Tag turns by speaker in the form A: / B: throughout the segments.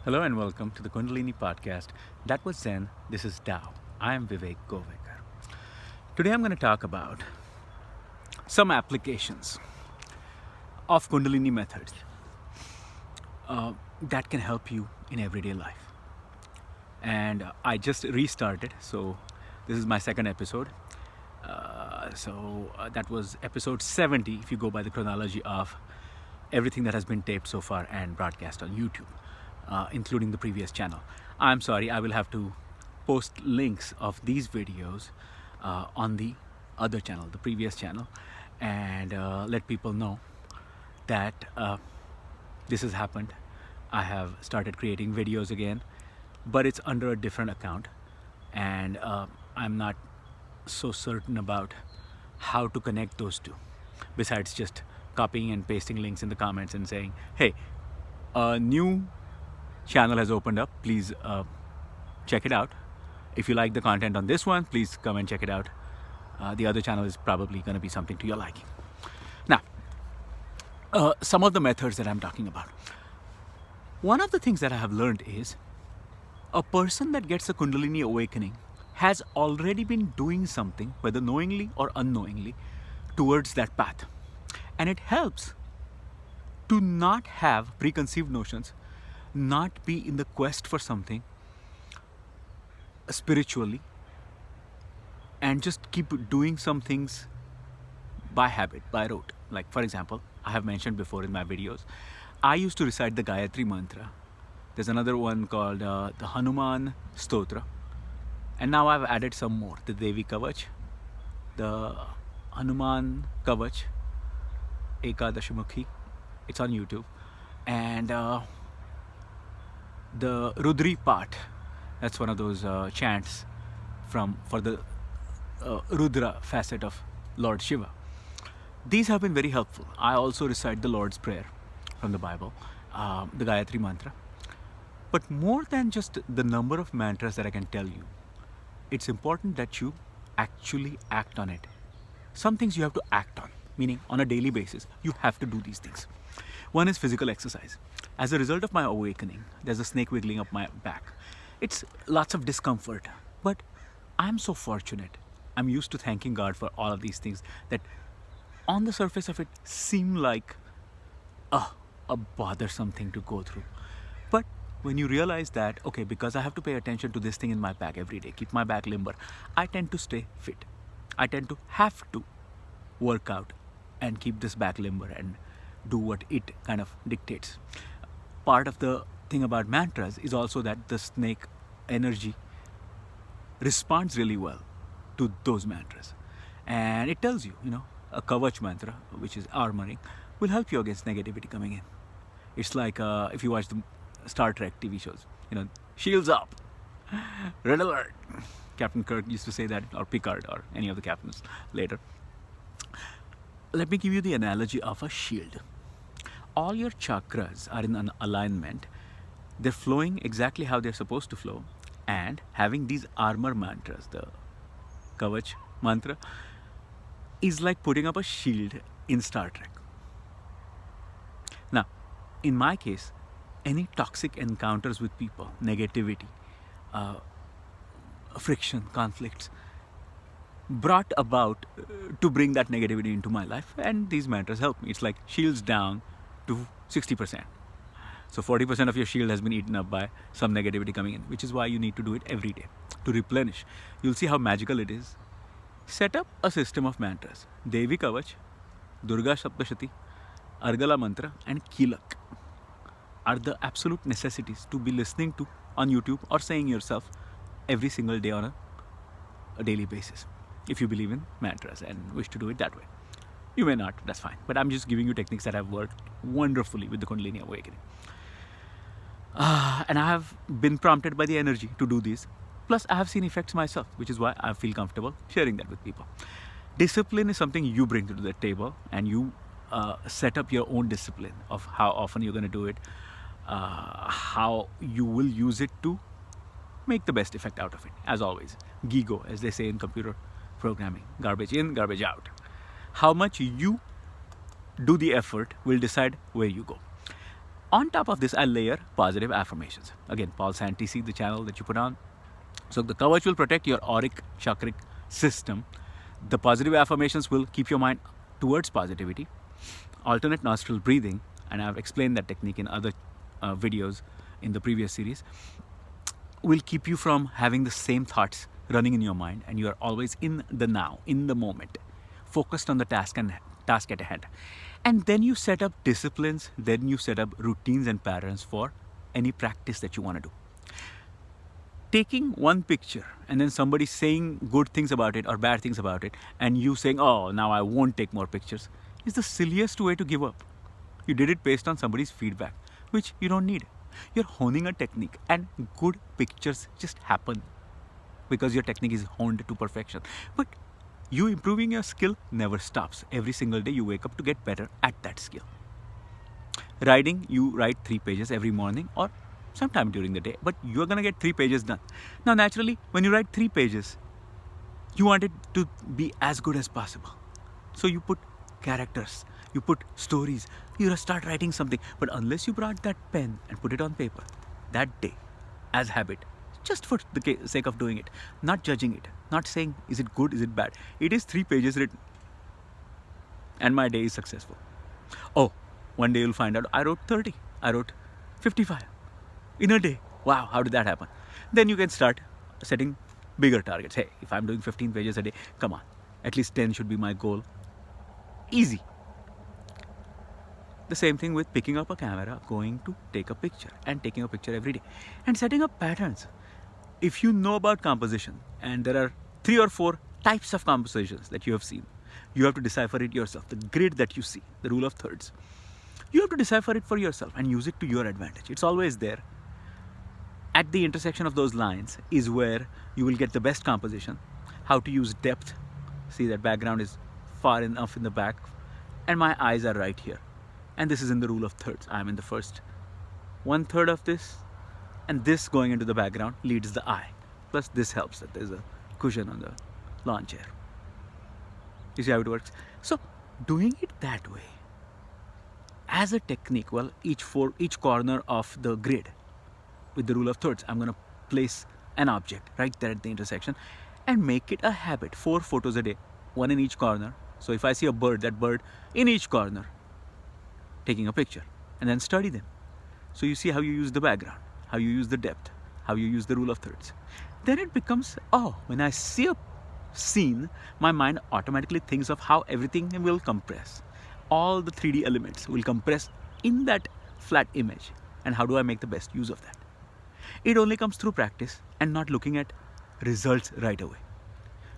A: Hello and welcome to the Kundalini podcast. That was Zen. This is Tao. I am Vivek Govekar. Today I'm going to talk about some applications of Kundalini methods that can help you in everyday life. And I just restarted, so this is my second episode. That was episode 70 if you go by the chronology of everything that has been taped so far and broadcast on YouTube. Including the previous channel. I'm sorry, I will have to post links of these videos on the other channel, the previous channel, and let people know that this has happened. I have started creating videos again, but it's under a different account, and I'm not so certain about how to connect those two, besides just copying and pasting links in the comments and saying, hey, a new channel has opened up, please check it out. If you like the content on this one, please come and check it out. The other channel is probably going to be something to your liking. Now, some of the methods that I'm talking about. One of the things that I have learned is a person that gets a Kundalini awakening has already been doing something, whether knowingly or unknowingly, towards that path. And it helps to not have preconceived notions, not be in the quest for something spiritually, and just keep doing some things by habit, by rote. Like, for example, I have mentioned before in my videos, I used to recite the Gayatri mantra. There's another one called the Hanuman Stotra, and now I've added some more, the Devi Kavach, the Hanuman Kavach, Ekadashimukhi. It's on YouTube. And the Rudri part, that's one of those chants for the Rudra facet of Lord Shiva. These have been very helpful. I also recite the Lord's Prayer from the Bible, the Gayatri mantra. But more than just the number of mantras that I can tell you, it's important that you actually act on it. Some things you have to act on, meaning on a daily basis, you have to do these things. One is physical exercise. As a result of my awakening, there's a snake wiggling up my back. It's lots of discomfort, but I'm so fortunate. I'm used to thanking God for all of these things that on the surface of it seem like a bothersome thing to go through. But when you realize that, okay, because I have to pay attention to this thing in my back every day, keep my back limber, I tend to stay fit. I tend to have to work out and keep this back limber and do what it kind of dictates. Part of the thing about mantras is also that the snake energy responds really well to those mantras. And it tells you, a Kavach mantra, which is armoring, will help you against negativity coming in. It's like if you watch the Star Trek TV shows, shields up, red alert. Captain Kirk used to say that, or Picard, or any of the captains later. Let me give you the analogy of a shield. All your chakras are in an alignment. They're flowing exactly how they're supposed to flow. And having these armor mantras, the Kavach mantra, is like putting up a shield in Star Trek. Now, in my case, any toxic encounters with people, negativity, friction, conflicts, brought about to bring that negativity into my life, and these mantras help me. It's like shields down to 60%. So 40% of your shield has been eaten up by some negativity coming in, which is why you need to do it every day to replenish. You'll see how magical it is. Set up a system of mantras. Devi Kavach, Durga Saptashati, Argala Mantra, and Kilak are the absolute necessities to be listening to on YouTube or saying yourself every single day on a daily basis. If you believe in mantras and wish to do it that way. You may not, that's fine. But I'm just giving you techniques that have worked wonderfully with the Kundalini awakening. And I have been prompted by the energy to do these. Plus, I have seen effects myself, which is why I feel comfortable sharing that with people. Discipline is something you bring to the table, and you set up your own discipline of how often you're going to do it, how you will use it to make the best effect out of it. As always, GIGO, as they say in computer programming, garbage in, garbage out. How much you do the effort will decide where you go. On top of this, I layer positive affirmations. Again, Paul Santisi, the channel that you put on. So the kavach will protect your auric chakric system. The positive affirmations will keep your mind towards positivity. Alternate nostril breathing, and I've explained that technique in other videos in the previous series, will keep you from having the same thoughts running in your mind, and you are always in the now, in the moment, focused on the task at hand. And then you set up disciplines, then you set up routines and patterns for any practice that you want to do. Taking one picture and then somebody saying good things about it or bad things about it, and you saying, oh, now I won't take more pictures, is the silliest way to give up. You did it based on somebody's feedback, which you don't need. You're honing a technique, and good pictures just happen because your technique is honed to perfection. But you improving your skill never stops. Every single day you wake up to get better at that skill. Writing, you write 3 pages every morning or sometime during the day, but you're going to get 3 pages done. Now, naturally, when you write 3 pages, you want it to be as good as possible. So you put characters, you put stories, you start writing something. But unless you brought that pen and put it on paper that day as habit, just for the sake of doing it, not judging it, not saying is it good, is it bad, it is 3 pages written and my day is successful. Oh, one day you'll find out I wrote 30, I wrote 55 in a day. Wow, how did that happen? Then you can start setting bigger targets. Hey, if I'm doing 15 pages a day, come on, at least 10 should be my goal. Easy. The same thing with picking up a camera, going to take a picture and taking a picture every day and setting up patterns. If you know about composition, and there are 3 or 4 types of compositions that you have seen, you have to decipher it yourself. The grid that you see, the rule of thirds, you have to decipher it for yourself and use it to your advantage. It's always there. At the intersection of those lines is where you will get the best composition. How to use depth. See, that background is far enough in the back and my eyes are right here. And this is in the rule of thirds. I'm in the first 1/3 of this, and this going into the background leads the eye. Plus this helps that there's a cushion on the lawn chair. You see how it works? So doing it that way as a technique, well, each corner of the grid with the rule of thirds, I'm going to place an object right there at the intersection and make it a habit. 4 photos a day, 1 in each corner. So if I see a bird, that bird in each corner, taking a picture, and then study them. So you see how you use the background, how you use the depth, how you use the rule of thirds. Then it becomes, oh, when I see a scene, my mind automatically thinks of how everything will compress. All the 3D elements will compress in that flat image. And how do I make the best use of that? It only comes through practice and not looking at results right away.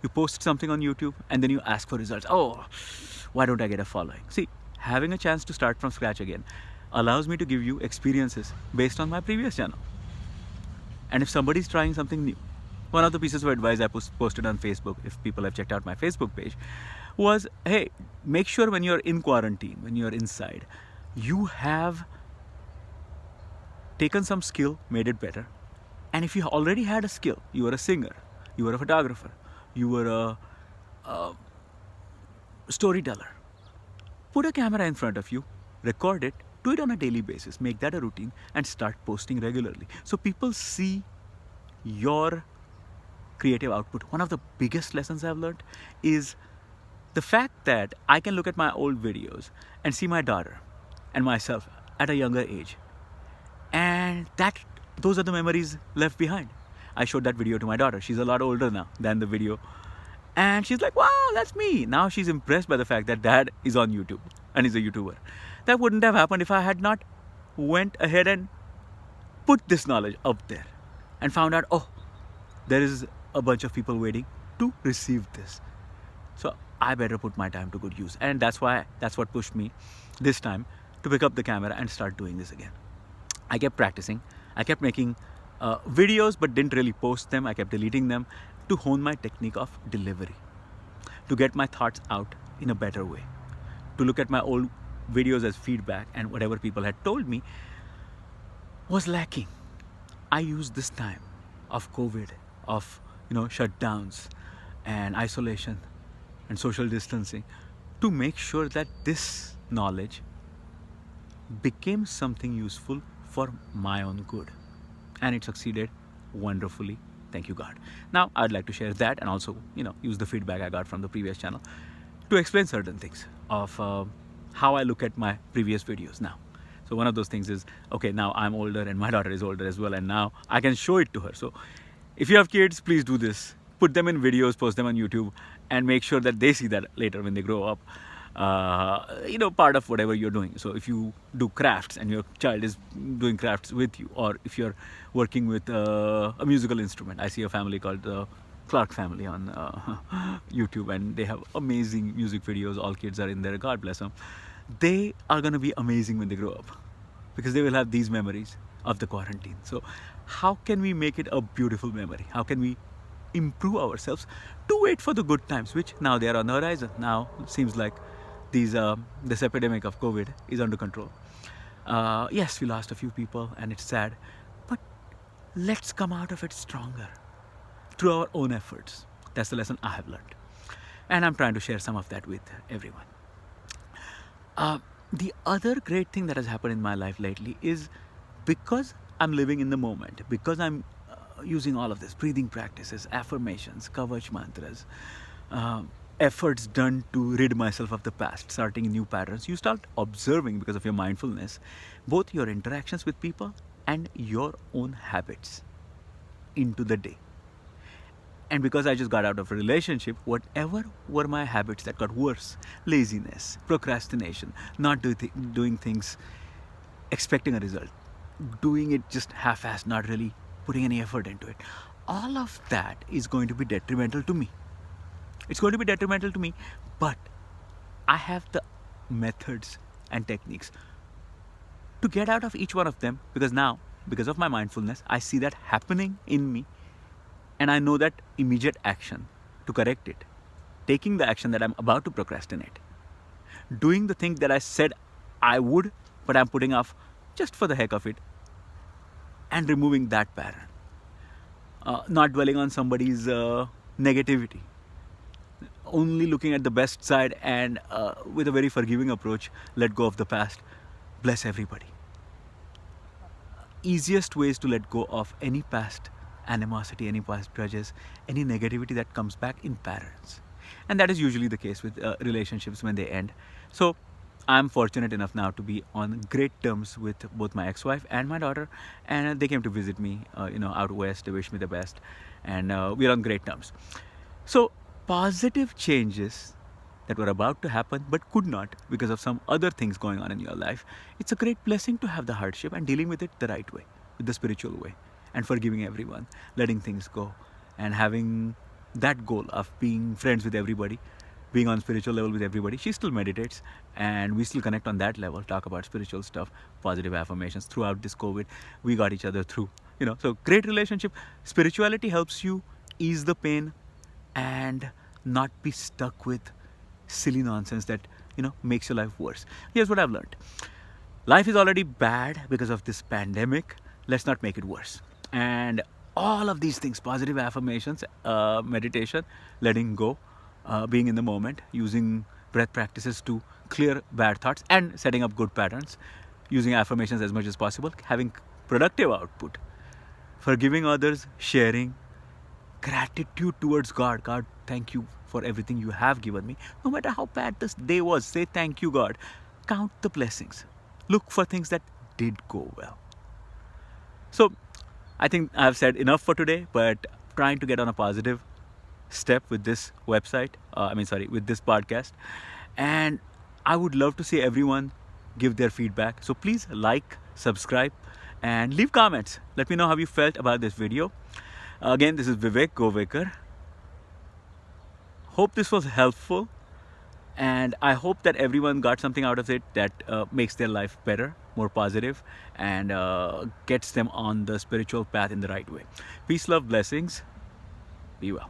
A: You post something on YouTube and then you ask for results. Oh, why don't I get a following? See, having a chance to start from scratch again allows me to give you experiences based on my previous channel. And if somebody's trying something new, one of the pieces of advice I posted on Facebook, if people have checked out my Facebook page, was, hey, make sure when you're in quarantine, when you're inside, you have taken some skill, made it better. And if you already had a skill, you were a singer, you were a photographer, you were a storyteller, put a camera in front of you, record it, do it on a daily basis, make that a routine, and start posting regularly. So people see your creative output. One of the biggest lessons I've learned is the fact that I can look at my old videos and see my daughter and myself at a younger age. And those are the memories left behind. I showed that video to my daughter. She's a lot older now than the video. And she's like, wow, that's me. Now she's impressed by the fact that dad is on YouTube and is a YouTuber. That wouldn't have happened if I had not went ahead and put this knowledge up there and found out, oh, there is a bunch of people waiting to receive this. So I better put my time to good use. And that's what pushed me this time to pick up the camera and start doing this again. I kept practicing. I kept making videos but didn't really post them. I kept deleting them to hone my technique of delivery, to get my thoughts out in a better way, to look at my old videos as feedback, and whatever people had told me was lacking. I used this time of COVID, of shutdowns and isolation and social distancing to make sure that this knowledge, became something useful for my own good, and it succeeded wonderfully. Thank you, God. Now I'd like to share that and also use the feedback I got from the previous channel to explain certain things of how I look at my previous videos now. So one of those things is, okay, now I'm older and my daughter is older as well, and now I can show it to her. So if you have kids, please do this. Put them in videos, post them on YouTube, and make sure that they see that later when they grow up. Part of whatever you're doing. So if you do crafts and your child is doing crafts with you, or if you're working with a musical instrument. I see a family called the Clark family on YouTube, and they have amazing music videos. All kids are in there. God bless them. They are going to be amazing when they grow up, because they will have these memories of the quarantine. So how can we make it a beautiful memory? How can we improve ourselves to wait for the good times, which now they are on the horizon? Now it seems like this epidemic of COVID is under control. Yes, we lost a few people and it's sad, but let's come out of it stronger through our own efforts. That's the lesson I have learned, and I'm trying to share some of that with everyone. The other great thing that has happened in my life lately is, because I'm living in the moment, because I'm using all of this breathing practices, affirmations, kavach mantras, efforts done to rid myself of the past, starting new patterns. You start observing, because of your mindfulness, both your interactions with people and your own habits into the day. And because I just got out of a relationship, whatever were my habits that got worse, laziness, procrastination, not doing things expecting a result, doing it just half-assed, not really putting any effort into it, all of that is going to be detrimental to me. It's going to be detrimental to me, but I have the methods and techniques to get out of each one of them, because now, because of my mindfulness, I see that happening in me, and I know that immediate action to correct it, taking the action that I'm about to procrastinate, doing the thing that I said I would, but I'm putting off just for the heck of it, and removing that pattern. Not dwelling on somebody's negativity, only looking at the best side, and with a very forgiving approach, let go of the past, bless everybody. Easiest ways to let go of any past animosity, any past grudges, any negativity that comes back in patterns. And that is usually the case with relationships when they end. So I'm fortunate enough now to be on great terms with both my ex-wife and my daughter, and they came to visit me out west. They wish me the best, and we're on great terms. So positive changes that were about to happen but could not because of some other things going on in your life, it's a great blessing to have the hardship and dealing with it the right way, with the spiritual way, and forgiving everyone, letting things go, and having that goal of being friends with everybody, being on spiritual level with everybody. She still meditates, and we still connect on that level, talk about spiritual stuff, positive affirmations. Throughout this COVID, we got each other through, so great relationship. Spirituality helps you ease the pain and not be stuck with silly nonsense that makes your life worse. Here's what I've learned: life is already bad because of this pandemic. Let's not make it worse. And all of these things, positive affirmations, meditation, letting go, being in the moment, using breath practices to clear bad thoughts, and setting up good patterns, using affirmations as much as possible, having productive output, forgiving others, sharing, gratitude towards God. God, thank you for everything you have given me. No matter how bad this day was, say thank you, God. Count the blessings. Look for things that did go well. So I think I've said enough for today, but trying to get on a positive step with this website, with this podcast. And I would love to see everyone give their feedback. So please like, subscribe, and leave comments. Let me know how you felt about this video. Again, this is Vivek, Govekar. Hope this was helpful, and I hope that everyone got something out of it that makes their life better, more positive, and gets them on the spiritual path in the right way. Peace, love, blessings. Be well.